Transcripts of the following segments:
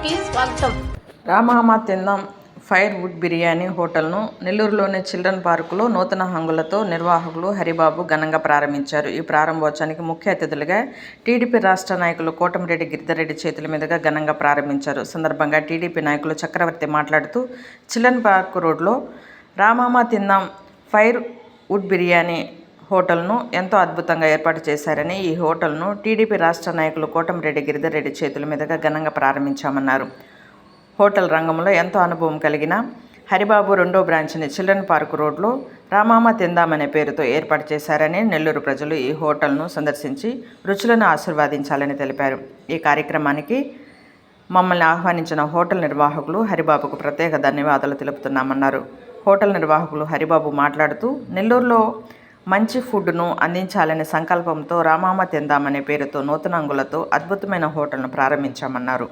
న్యూస్కి స్వాగతం. రామామ తిందాం ఫైర్ వుడ్ బిర్యానీ హోటల్ను నెల్లూరులోని చిల్డ్రన్ పార్కులో నూతన హంగులతో నిర్వాహకులు హరిబాబు ఘనంగా ప్రారంభించారు. ఈ ప్రారంభోత్సవానికి ముఖ్య అతిథులుగా టీడీపీ రాష్ట్ర నాయకులు కోటమిరెడ్డి గిరిధర్రెడ్డి చేతుల మీదుగా ఘనంగా ప్రారంభించారు. సందర్భంగా టీడీపీ నాయకులు చక్రవర్తి మాట్లాడుతూ చిల్డ్రన్ పార్క్ రోడ్లో రామామ తిందాం ఫైర్ వుడ్ బిర్యానీ హోటల్ను ఎంతో అద్భుతంగా ఏర్పాటు చేశారని, ఈ హోటల్ను టీడీపీ రాష్ట్ర నాయకులు కోటమిరెడ్డి గిరిధర్రెడ్డి చేతుల మీదుగా ఘనంగా ప్రారంభించామన్నారు. హోటల్ రంగంలో ఎంతో అనుభవం కలిగిన హరిబాబు రెండో బ్రాంచ్ని చిల్డ్రన్ పార్క్ రోడ్లో రామామ తిందామనే పేరుతో ఏర్పాటు చేశారని, నెల్లూరు ప్రజలు ఈ హోటల్ను సందర్శించి రుచులను ఆశీర్వదించాలని తెలిపారు. ఈ కార్యక్రమానికి మమ్మల్ని ఆహ్వానించిన హోటల్ నిర్వాహకులు హరిబాబుకు ప్రత్యేక ధన్యవాదాలు తెలుపుతున్నామన్నారు. హోటల్ నిర్వాహకులు హరిబాబు మాట్లాడుతూ నెల్లూరులో మంచి ఫుడ్ను అందించాలనే సంకల్పంతో రామామ తిందామనే పేరుతో నూతన అంగులతో అద్భుతమైన హోటల్ను ప్రారంభించామన్నారు.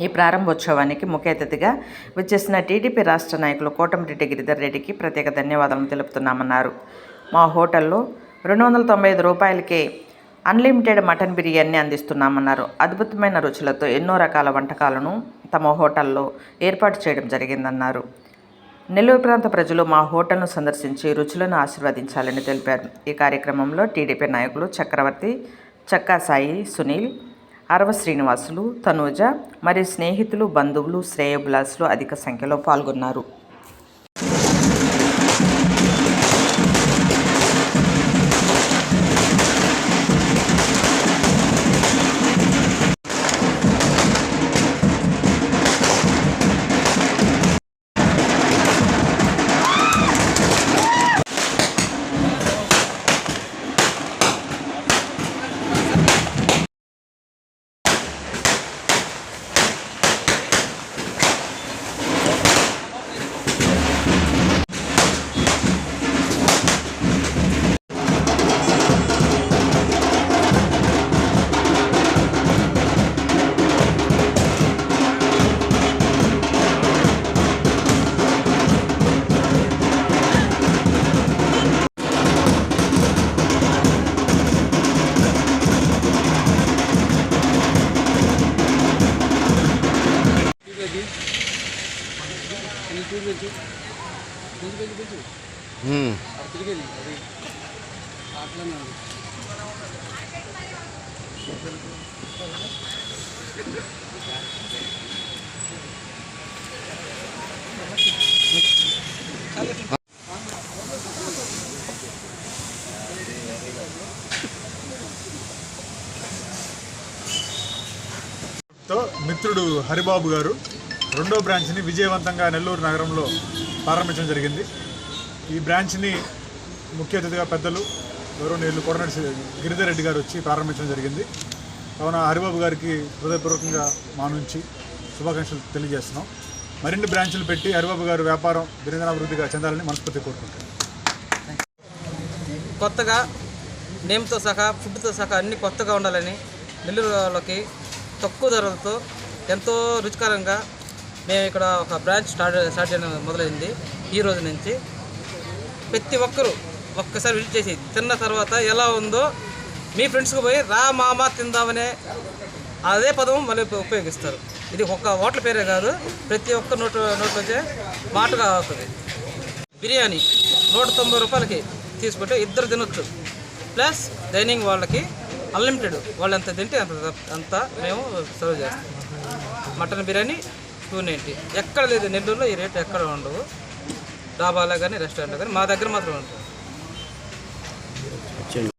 ఈ ప్రారంభోత్సవానికి ముఖ్య అతిథిగా విచ్చేసిన టీడీపీ రాష్ట్ర నాయకులు కోటమిరెడ్డి గిరిధర్రెడ్డికి ప్రత్యేక ధన్యవాదాలు తెలుపుతున్నామన్నారు. మా హోటల్లో 295 రూపాయలకే అన్లిమిటెడ్ మటన్ బిర్యానీ అందిస్తున్నామన్నారు. అద్భుతమైన రుచులతో ఎన్నో రకాల వంటకాలను తమ హోటల్లో ఏర్పాటు చేయడం జరిగిందన్నారు. నెల్లూరు ప్రాంత ప్రజలు మా హోటల్ను సందర్శించి రుచులను ఆశీర్వదించాలని తెలిపారు. ఈ కార్యక్రమంలో టీడీపీ నాయకులు చక్రవర్తి, చక్కా సాయి, సునీల్, అరవ శ్రీనివాసులు, తనూజ మరియు స్నేహితులు, బంధువులు, శ్రేయోభిలాషులు అధిక సంఖ్యలో పాల్గొన్నారు. మిత్రుడు హరిబాబు గారు రెండో బ్రాంచ్ని విజయవంతంగా నెల్లూరు నగరంలో ప్రారంభించడం జరిగింది. ఈ బ్రాంచ్ని ముఖ్య అతిథిగా పెద్దలు గౌరవనీయులు కోటమిరెడ్డి గిరిధర్రెడ్డి గారు వచ్చి ప్రారంభించడం జరిగింది. కావున హరిబాబు గారికి హృదయపూర్వకంగా మా నుంచి శుభాకాంక్షలు తెలియజేస్తున్నాం. మరిన్ని బ్రాంచ్లు పెట్టి హరిబాబు గారు వ్యాపారం దినదినాభివృద్ధిగా చెందాలని మనస్ఫూర్తి కోరుకుంటున్నాం. కొత్తగా నేమ్తో సహా ఫుడ్తో సహా అన్నీ కొత్తగా ఉండాలని నెల్లూరులోకి తక్కువ ధరలతో ఎంతో రుచికరంగా మేము ఇక్కడ ఒక బ్రాంచ్ స్టార్ట్ చేయడం మొదలైంది. ఈ రోజు నుంచి ప్రతి ఒక్కరూ ఒక్కసారి విజిట్ చేసి తిన్న తర్వాత ఎలా ఉందో మీ ఫ్రెండ్స్కి పోయి రామామ తిందామనే అదే పదం మళ్ళీ ఉపయోగిస్తారు. ఇది ఒక హోటల్ పేరే కాదు, ప్రతి ఒక్క నోట్లో వచ్చే మాటగా అవుతుంది. బిర్యానీ 190 రూపాయలకి తీసుకుంటే ఇద్దరు తినొచ్చు. ప్లస్ డైనింగ్ వాళ్ళకి అన్లిమిటెడ్, వాళ్ళు ఎంత తింటే అంత మేము సర్వ్ చేస్తాం. మటన్ బిర్యానీ 290. ఎక్కడ లేదు నెల్లూరులో ఈ రేట్ ఎక్కడ ఉండవు. డాబాలో కానీ రెస్టారెంట్లో కానీ మా దగ్గర మాత్రం ఉంటుంది.